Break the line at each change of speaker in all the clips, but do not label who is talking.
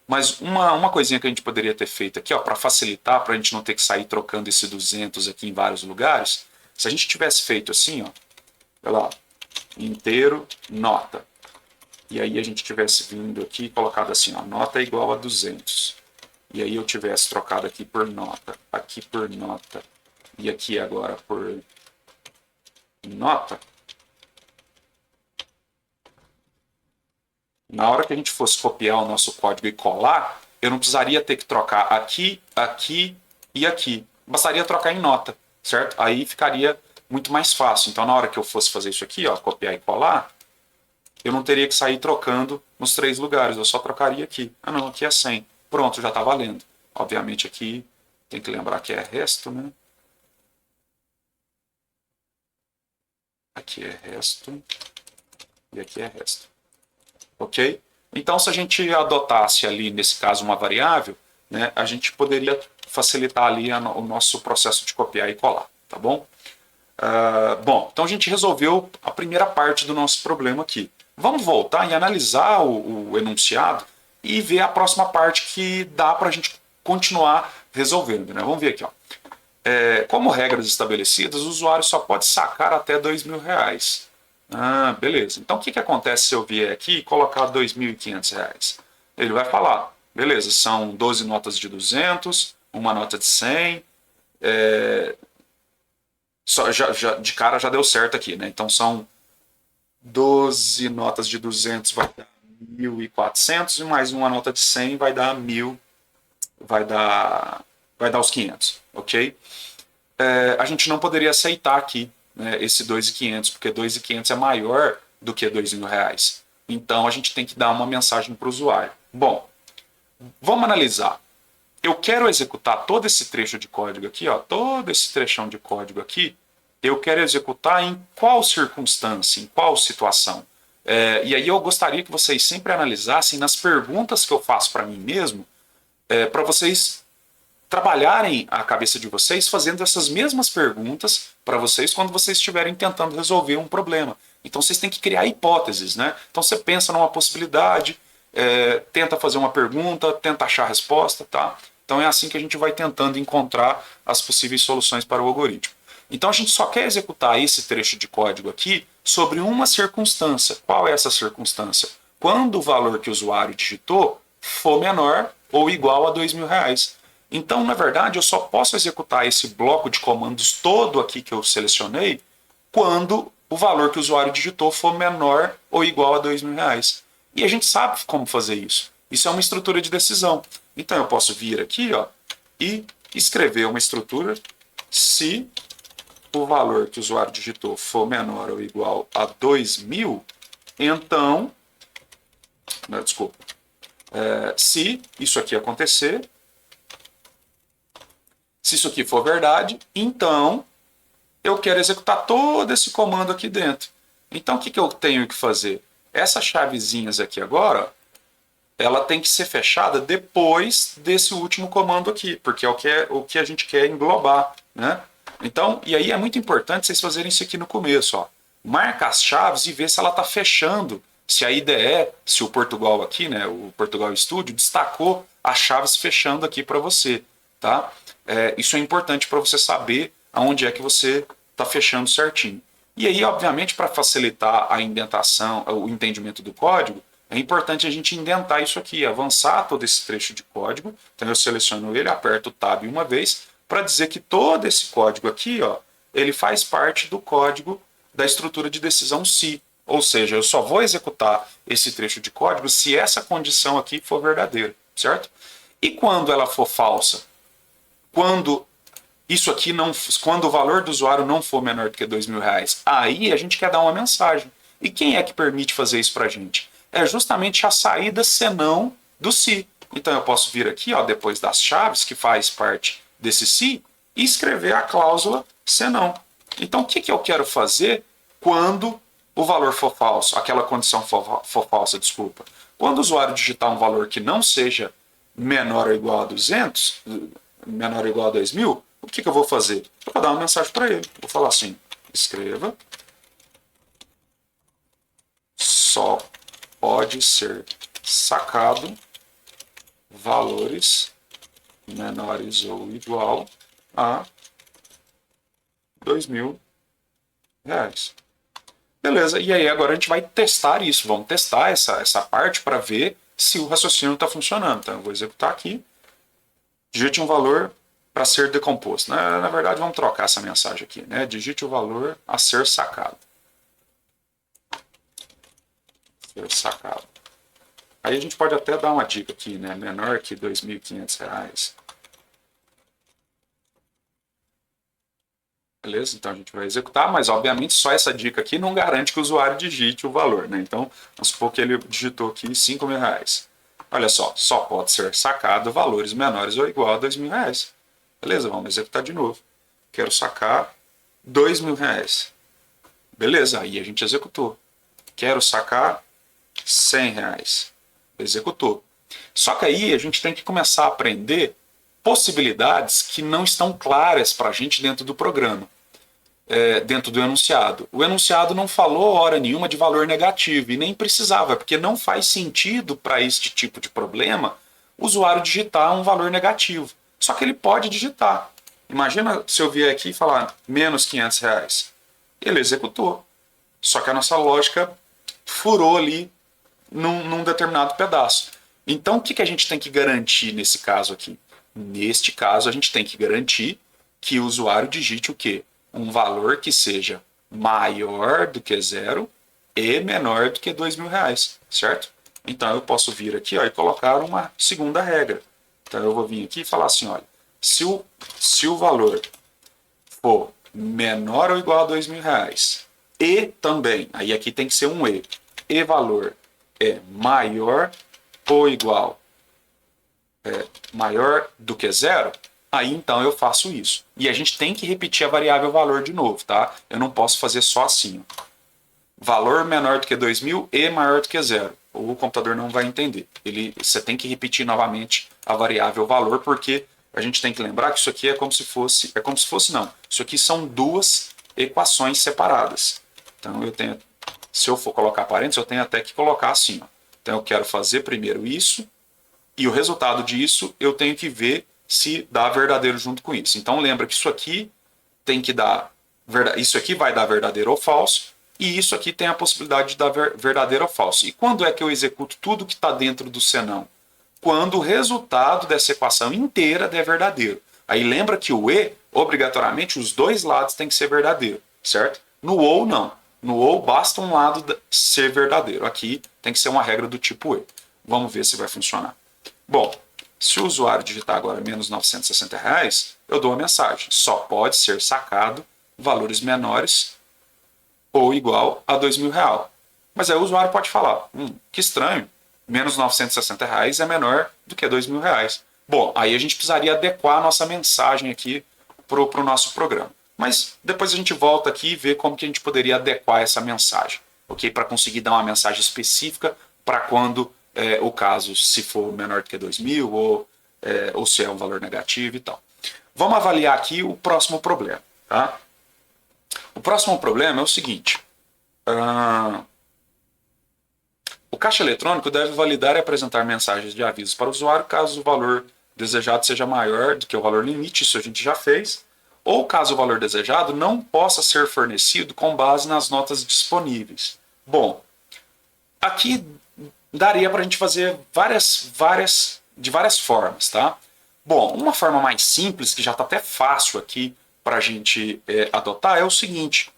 Mas uma coisinha que a gente poderia ter feito aqui, ó, para facilitar, para a gente não ter que sair trocando esse 200 aqui em vários lugares, se a gente tivesse feito assim, ó, olha lá, inteiro, nota. E aí a gente tivesse vindo aqui e colocado assim, ó, nota é igual a 200. E aí eu tivesse trocado aqui por nota, e aqui agora por nota. Na hora que a gente fosse copiar o nosso código e colar, eu não precisaria ter que trocar aqui, aqui e aqui. Bastaria trocar em nota, certo? Aí ficaria muito mais fácil. Então, na hora que eu fosse fazer isso aqui, ó, copiar e colar, eu não teria que sair trocando nos três lugares. Eu só trocaria aqui. Ah, não, aqui é 100. Pronto, já está valendo. Obviamente aqui tem que lembrar que é resto, né? Aqui é resto e aqui é resto. Ok? Então, se a gente adotasse ali, nesse caso, uma variável, né, a gente poderia facilitar ali o nosso processo de copiar e colar, tá bom? Bom, então a gente resolveu a primeira parte do nosso problema aqui. Vamos voltar e analisar o enunciado e ver a próxima parte que dá para a gente continuar resolvendo. Né? Vamos ver aqui. Ó. Como regras estabelecidas, o usuário só pode sacar até R$ 2.000. Ah, beleza. Então o que acontece se eu vier aqui e colocar R$ 2.500? Ele vai falar, beleza, são 12 notas de 200, uma nota de 100, de cara já deu certo aqui, né? Então são 12 notas de 200 vai dar 1.400 e mais uma nota de 100 vai dar 1.000, vai dar os 500, ok? A gente não poderia aceitar aqui, né, esse 2.500, porque 2.500 é maior do que R$ 2.000. Então a gente tem que dar uma mensagem para o usuário. Bom, vamos analisar. Eu quero executar todo esse trecho de código aqui, ó, todo esse trechão de código aqui, eu quero executar em qual circunstância, em qual situação. E aí eu gostaria que vocês sempre analisassem nas perguntas que eu faço para mim mesmo, para vocês trabalharem a cabeça de vocês fazendo essas mesmas perguntas para vocês quando vocês estiverem tentando resolver um problema. Então vocês têm que criar hipóteses, né? Então você pensa numa possibilidade, tenta fazer uma pergunta, tenta achar a resposta, tá? Então é assim que a gente vai tentando encontrar as possíveis soluções para o algoritmo. Então a gente só quer executar esse trecho de código aqui sobre uma circunstância. Qual é essa circunstância? Quando o valor que o usuário digitou for menor ou igual a R$ 2.000. Então, na verdade, eu só posso executar esse bloco de comandos todo aqui que eu selecionei quando o valor que o usuário digitou for menor ou igual a R$ 2.000. E a gente sabe como fazer isso. Isso é uma estrutura de decisão. Então, eu posso vir aqui, ó, e escrever uma estrutura se o valor que o usuário digitou for menor ou igual a 2.000, então, não, desculpa, se isso aqui acontecer, se isso aqui for verdade, então eu quero executar todo esse comando aqui dentro. Então o que eu tenho que fazer? Essas chavezinhas aqui agora, ela tem que ser fechada depois desse último comando aqui, porque é o que a gente quer englobar, né? Então, e aí é muito importante vocês fazerem isso aqui no começo, ó. Marca as chaves e vê se ela está fechando, se a IDE, se o Portugal aqui, né, o Portugal Studio, destacou as chaves fechando aqui para você, tá? Isso é importante para você saber aonde é que você está fechando certinho. E aí, obviamente, para facilitar a indentação, o entendimento do código, é importante a gente indentar isso aqui, avançar todo esse trecho de código. Então eu seleciono ele, aperto o Tab uma vez, para dizer que todo esse código aqui, ó, ele faz parte do código da estrutura de decisão se. Ou seja, eu só vou executar esse trecho de código se essa condição aqui for verdadeira, certo? E quando ela for falsa? Quando isso aqui não, quando o valor do usuário não for menor do que R$ 2.000, aí a gente quer dar uma mensagem. E quem é que permite fazer isso para a gente? É justamente a saída senão do se. Então eu posso vir aqui, ó, depois das chaves, que faz parte desse se, e escrever a cláusula senão. Então o que eu quero fazer quando o valor for falso, aquela condição for falsa, desculpa. Quando o usuário digitar um valor que não seja menor ou igual a 200, menor ou igual a 2.000, o que eu vou fazer? Eu vou dar uma mensagem para ele. Vou falar assim, escreva, só pode ser sacado valores menores ou igual a R$ 2.000. Beleza, e aí agora a gente vai testar isso, vamos testar essa parte para ver se o raciocínio está funcionando. Então eu vou executar aqui, digite um valor para ser decomposto. Na verdade, vamos trocar essa mensagem aqui, né? Digite o valor a ser sacado. Ser sacado. Aí a gente pode até dar uma dica aqui, né? Menor que R$ 2.500. Beleza? Então a gente vai executar, mas obviamente só essa dica aqui não garante que o usuário digite o valor, né? Então, vamos supor que ele digitou aqui R$ 5.000. Olha só pode ser sacado valores menores ou igual a R$ 2.000. Beleza, vamos executar de novo. Quero sacar R$ 2.000. Beleza, aí a gente executou. Quero sacar R$ 100. Executou. Só que aí a gente tem que começar a aprender possibilidades que não estão claras para a gente dentro do programa, dentro do enunciado. O enunciado não falou hora nenhuma de valor negativo e nem precisava, porque não faz sentido para este tipo de problema o usuário digitar um valor negativo. Só que ele pode digitar. Imagina se eu vier aqui e falar menos R$ 500. Ele executou. Só que a nossa lógica furou ali num determinado pedaço. Então, o que a gente tem que garantir nesse caso aqui? Neste caso, a gente tem que garantir que o usuário digite o quê? Um valor que seja maior do que zero e menor do que R$ 2.000, certo? Então, eu posso vir aqui e colocar uma segunda regra. Então, eu vou vir aqui e falar assim, olha, se o valor for menor ou igual a R$ 2.000 e também, aí aqui tem que ser um e valor é maior ou igual, maior do que zero, aí então eu faço isso. E a gente tem que repetir a variável valor de novo, tá? Eu não posso fazer só assim. Valor menor do que 2.000 e maior do que zero. O computador não vai entender. Você tem que repetir novamente a variável valor, porque a gente tem que lembrar que isso aqui é como se fosse não. Isso aqui são duas equações separadas. Então se eu for colocar parênteses, eu tenho até que colocar assim. Então eu quero fazer primeiro isso, e o resultado disso eu tenho que ver se dá verdadeiro junto com isso. Então lembra que isso aqui tem que dar, isso aqui vai dar verdadeiro ou falso, e isso aqui tem a possibilidade de dar verdadeiro ou falso. E quando é que eu executo tudo que está dentro do senão? Quando o resultado dessa equação inteira der verdadeiro. Aí lembra que o e, obrigatoriamente, os dois lados têm que ser verdadeiro, certo? No ou, não. No ou, basta um lado ser verdadeiro. Aqui tem que ser uma regra do tipo e. Vamos ver se vai funcionar. Bom, se o usuário digitar agora menos R$ 960, eu dou a mensagem. Só pode ser sacado valores menores ou igual a R$ 2.000. Mas aí o usuário pode falar, que estranho, menos R$ 960 é menor do que R$ 2.000. Bom, aí a gente precisaria adequar a nossa mensagem aqui para o nosso programa. Mas depois a gente volta aqui e vê como que a gente poderia adequar essa mensagem, ok? Para conseguir dar uma mensagem específica para quando o caso, se for menor do que 2.000 ou se é um valor negativo e tal. Vamos avaliar aqui o próximo problema, tá? O próximo problema é o seguinte. O caixa eletrônico deve validar e apresentar mensagens de avisos para o usuário caso o valor desejado seja maior do que o valor limite, isso a gente já fez, ou caso o valor desejado não possa ser fornecido com base nas notas disponíveis. Bom, aqui daria para a gente fazer de várias formas, tá? Bom, uma forma mais simples, que já está até fácil aqui para a gente adotar, é o seguinte.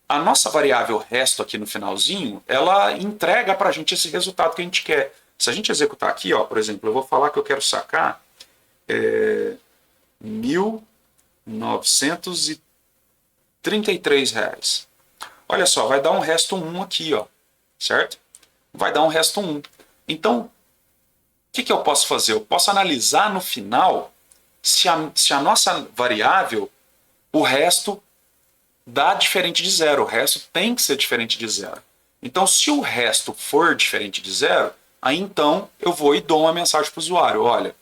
A nossa variável resto aqui no finalzinho, ela entrega para a gente esse resultado que a gente quer. Se a gente executar aqui, ó, por exemplo, eu vou falar que eu quero sacar R$ 1.933. Olha só, vai dar um resto 1 aqui, ó, certo? Vai dar um resto 1. Então, o que eu posso fazer? Eu posso analisar no final se a nossa variável, o resto dá diferente de zero. O resto tem que ser diferente de zero. Então, se o resto for diferente de zero, aí então eu vou e dou uma mensagem para o usuário. Olha,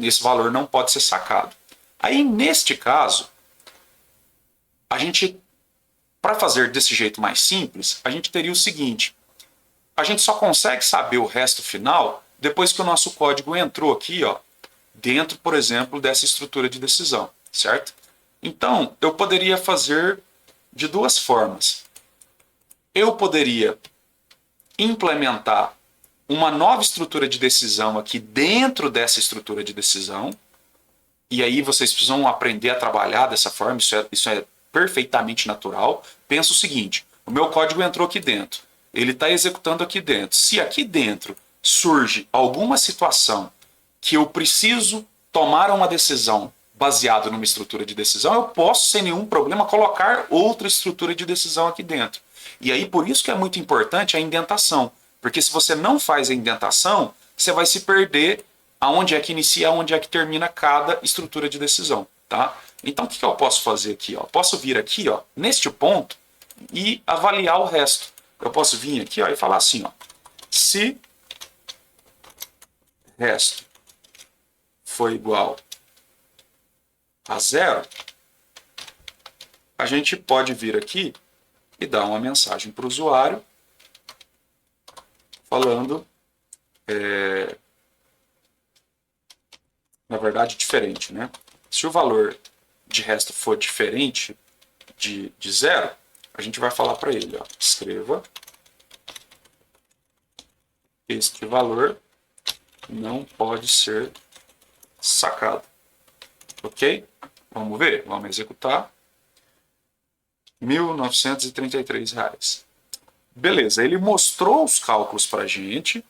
esse valor não pode ser sacado. Aí, neste caso, a gente, para fazer desse jeito mais simples, a gente teria o seguinte. A gente só consegue saber o resto final depois que o nosso código entrou aqui, ó, dentro, por exemplo, dessa estrutura de decisão, certo? Então, eu poderia fazer de duas formas. Eu poderia implementar uma nova estrutura de decisão aqui dentro dessa estrutura de decisão, e aí vocês precisam aprender a trabalhar dessa forma, isso é perfeitamente natural. Pensa o seguinte, o meu código entrou aqui dentro, ele está executando aqui dentro. Se aqui dentro surge alguma situação que eu preciso tomar uma decisão baseada numa estrutura de decisão, eu posso, sem nenhum problema, colocar outra estrutura de decisão aqui dentro. E aí, por isso que é muito importante a indentação. Porque se você não faz a indentação, você vai se perder aonde é que inicia, aonde é que termina cada estrutura de decisão. Tá? Então, o que eu posso fazer aqui? Ó? Posso vir aqui, ó, neste ponto, e avaliar o resto. Eu posso vir aqui, ó, e falar assim, ó, se resto for igual a zero, a gente pode vir aqui e dar uma mensagem para o usuário falando, na verdade, diferente, né? Se o valor de resto for diferente de zero, a gente vai falar para ele, ó, escreva este valor não pode ser sacado. Ok? Vamos ver? Vamos executar. R$ 1.933. Beleza, ele mostrou os cálculos para a gente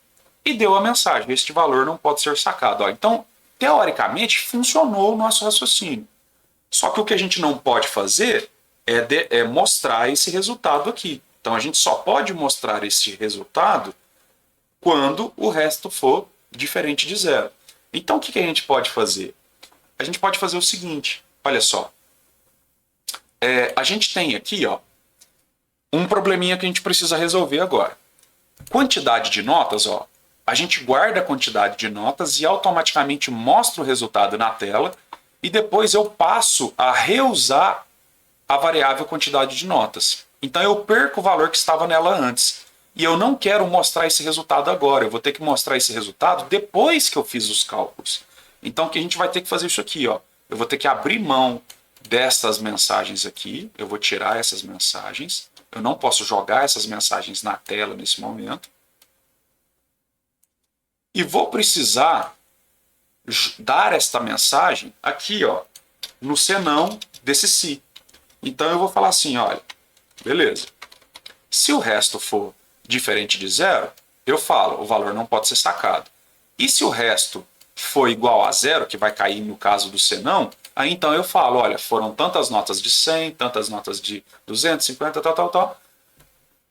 e deu a mensagem, este valor não pode ser sacado. Ó, então, teoricamente, funcionou o nosso raciocínio. Só que o que a gente não pode fazer é mostrar esse resultado aqui. Então, a gente só pode mostrar esse resultado quando o resto for diferente de zero. Então, o que a gente pode fazer? A gente pode fazer o seguinte, olha só. A gente tem aqui, ó, um probleminha que a gente precisa resolver agora. Quantidade de notas, ó, a gente guarda a quantidade de notas e automaticamente mostra o resultado na tela e depois eu passo a reusar a variável quantidade de notas. Então eu perco o valor que estava nela antes. E eu não quero mostrar esse resultado agora, eu vou ter que mostrar esse resultado depois que eu fiz os cálculos. Então que a gente vai ter que fazer isso aqui, ó. Eu vou ter que abrir mão dessas mensagens aqui, eu vou tirar essas mensagens. Eu não posso jogar essas mensagens na tela nesse momento. E vou precisar dar esta mensagem aqui, ó, no senão desse se. Então eu vou falar assim, olha, beleza. Se o resto for diferente de zero, eu falo, o valor não pode ser sacado. E se o resto for igual a zero, que vai cair no caso do senão, aí então eu falo, olha, foram tantas notas de 100, tantas notas de 250, tal.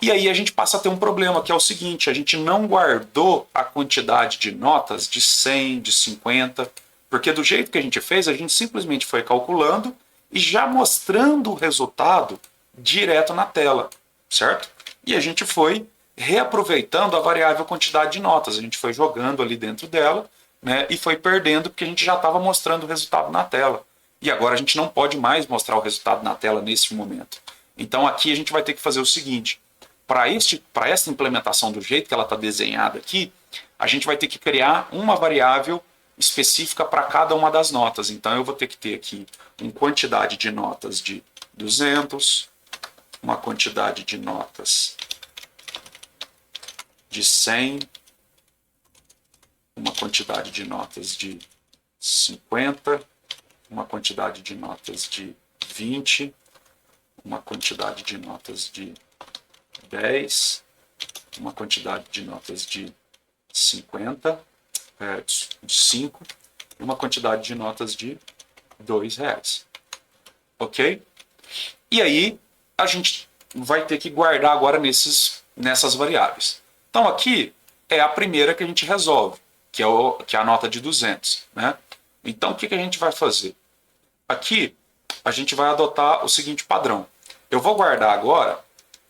E aí a gente passa a ter um problema, que é o seguinte, a gente não guardou a quantidade de notas de 100, de 50, porque do jeito que a gente fez, a gente simplesmente foi calculando e já mostrando o resultado direto na tela, certo? E a gente foi reaproveitando a variável quantidade de notas, a gente foi jogando ali dentro dela, né, e foi perdendo porque a gente já estava mostrando o resultado na tela. E agora a gente não pode mais mostrar o resultado na tela nesse momento. Então aqui a gente vai ter que fazer o seguinte, para esta implementação do jeito que ela está desenhada aqui, a gente vai ter que criar uma variável específica para cada uma das notas. Então eu vou ter que ter aqui uma quantidade de notas de 200, uma quantidade de notas de 100, uma quantidade de notas de 50, uma quantidade de notas de 20, uma quantidade de notas de 10, uma quantidade de notas de 50, de 5, e uma quantidade de notas de R$2. Ok? E aí, a gente vai ter que guardar agora nessas variáveis. Então aqui é a primeira que a gente resolve, que é a nota de 200. Né? Então o que a gente vai fazer? Aqui a gente vai adotar o seguinte padrão. Eu vou guardar agora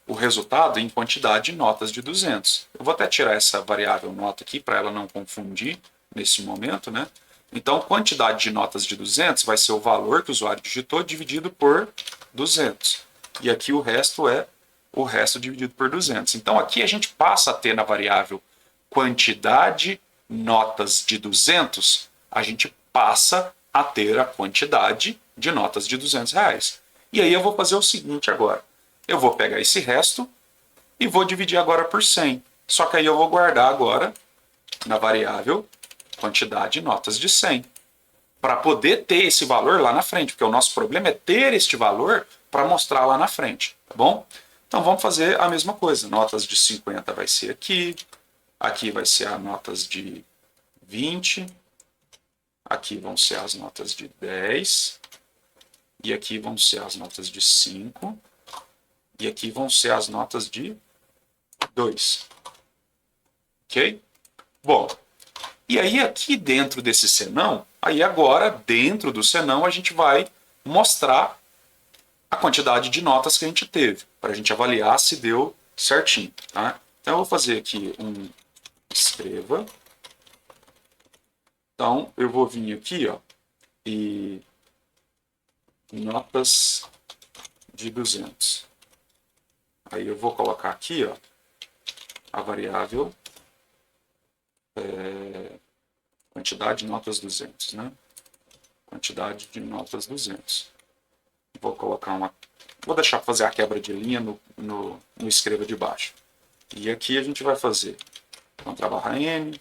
o resultado em quantidade de notas de 200. Eu vou até tirar essa variável nota aqui para ela não confundir nesse momento. Né? Então quantidade de notas de 200 vai ser o valor que o usuário digitou dividido por 200. E aqui o resto é o resto dividido por 200. Então aqui a gente passa a ter na variável quantidade notas de 200, a gente passa a ter a quantidade de notas de R$ 200. E aí eu vou fazer o seguinte agora. Eu vou pegar esse resto e vou dividir agora por 100. Só que aí eu vou guardar agora na variável quantidade de notas de 100. Para poder ter esse valor lá na frente. Porque o nosso problema é ter este valor para mostrar lá na frente. Tá bom? Então vamos fazer a mesma coisa. Notas de 50 vai ser aqui. Aqui vai ser as notas de 20. Aqui vão ser as notas de 10. E aqui vão ser as notas de 5. E aqui vão ser as notas de 2. Ok? Bom, e aí aqui dentro desse senão, aí agora dentro do senão a gente vai mostrar a quantidade de notas que a gente teve, para a gente avaliar se deu certinho. Tá? Então eu vou fazer aqui um escreva. Então eu vou vir aqui, ó, e notas de 200. Aí eu vou colocar aqui, ó, a variável quantidade de notas 200, né? Quantidade de notas 200. Vou colocar uma... Vou deixar fazer a quebra de linha no escreva de baixo. E aqui a gente vai fazer Ctrl+N,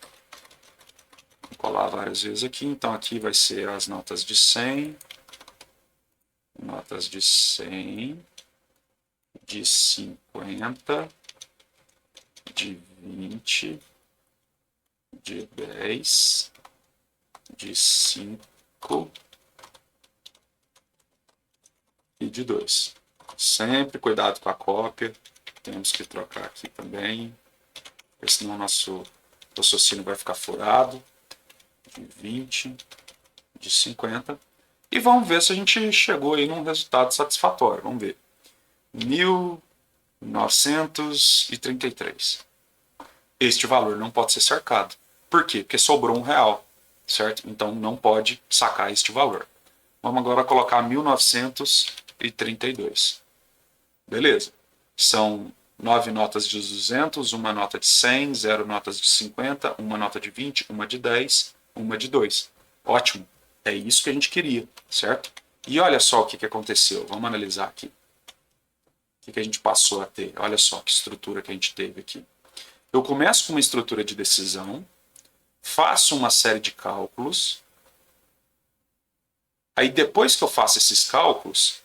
vou colar várias vezes aqui. Então aqui vai ser as notas de 100, notas de 100, de 50, de 20, de 10, de 5 e de 2. Sempre cuidado com a cópia. Temos que trocar aqui também, porque senão nosso raciocínio vai ficar furado. De 20, de 50. E vamos ver se a gente chegou aí num resultado satisfatório. Vamos ver. 1933. Este valor não pode ser cercado. Por quê? Porque sobrou R$1, certo? Então não pode sacar este valor. Vamos agora colocar 1932. Beleza. São 9 notas de 200, uma nota de 100, 0 notas de 50, uma nota de 20, uma de 10, uma de 2. Ótimo. É isso que a gente queria, certo? E olha só o que aconteceu. Vamos analisar aqui. O que a gente passou a ter? Olha só que estrutura que a gente teve aqui. Eu começo com uma estrutura de decisão, faço uma série de cálculos, aí depois que eu faço esses cálculos,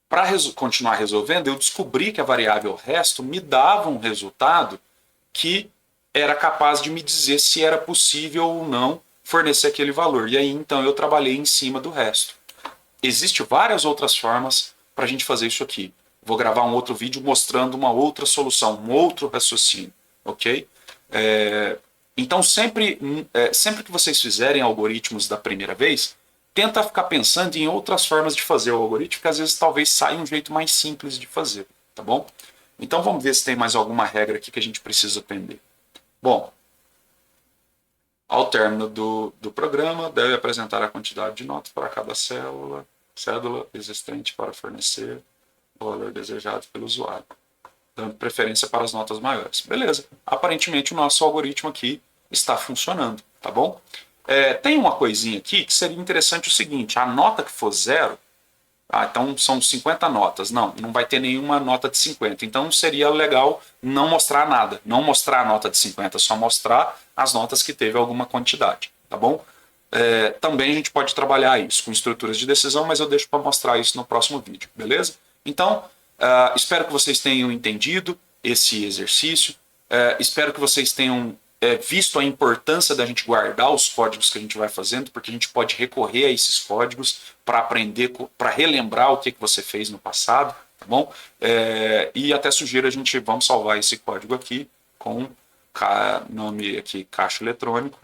para continuar resolvendo, eu descobri que a variável resto me dava um resultado que era capaz de me dizer se era possível ou não fornecer aquele valor. E aí então eu trabalhei em cima do resto. Existem várias outras formas para a gente fazer isso aqui. Vou gravar um outro vídeo mostrando uma outra solução, um outro raciocínio, ok? Então sempre que vocês fizerem algoritmos da primeira vez, tenta ficar pensando em outras formas de fazer o algoritmo, que às vezes talvez saia um jeito mais simples de fazer, tá bom? Então vamos ver se tem mais alguma regra aqui que a gente precisa aprender. Bom, ao término do programa, deve apresentar a quantidade de notas para cada cédula existente para fornecer o valor desejado pelo usuário, dando preferência para as notas maiores. Beleza, aparentemente o nosso algoritmo aqui está funcionando, tá bom? Tem uma coisinha aqui que seria interessante o seguinte, a nota que for 0, então são 50 notas, não vai ter nenhuma nota de 50, então seria legal não mostrar nada, não mostrar a nota de 50, só mostrar as notas que teve alguma quantidade, tá bom? Também a gente pode trabalhar isso com estruturas de decisão, mas eu deixo para mostrar isso no próximo vídeo, beleza? Então, espero que vocês tenham entendido esse exercício, espero que vocês tenham visto a importância da gente guardar os códigos que a gente vai fazendo, porque a gente pode recorrer a esses códigos para aprender, para relembrar o que você fez no passado, tá bom? E até sugiro vamos salvar esse código aqui com nome aqui, caixa eletrônico.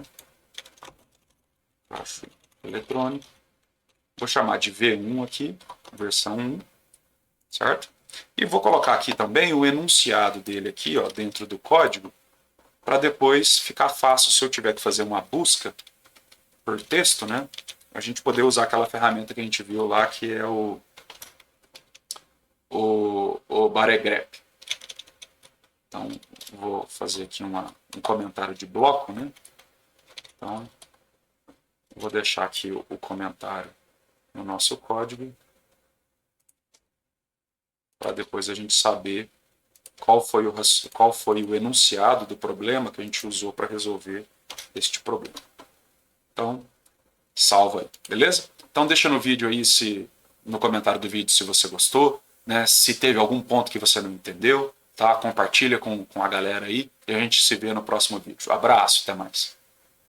Vou chamar de V1 aqui, versão 1, certo? E vou colocar aqui também o enunciado dele aqui, ó, dentro do código, para depois ficar fácil se eu tiver que fazer uma busca por texto, né? A gente poder usar aquela ferramenta que a gente viu lá, que é o Baregrep. Então, vou fazer aqui um comentário de bloco, né? Então, vou deixar aqui o comentário no nosso código, para depois a gente saber qual foi o enunciado do problema que a gente usou para resolver este problema. Então, salva aí, beleza? Então deixa no vídeo aí, no comentário do vídeo, se você gostou, né? Se teve algum ponto que você não entendeu, tá? Compartilha com a galera aí e a gente se vê no próximo vídeo. Abraço, até mais.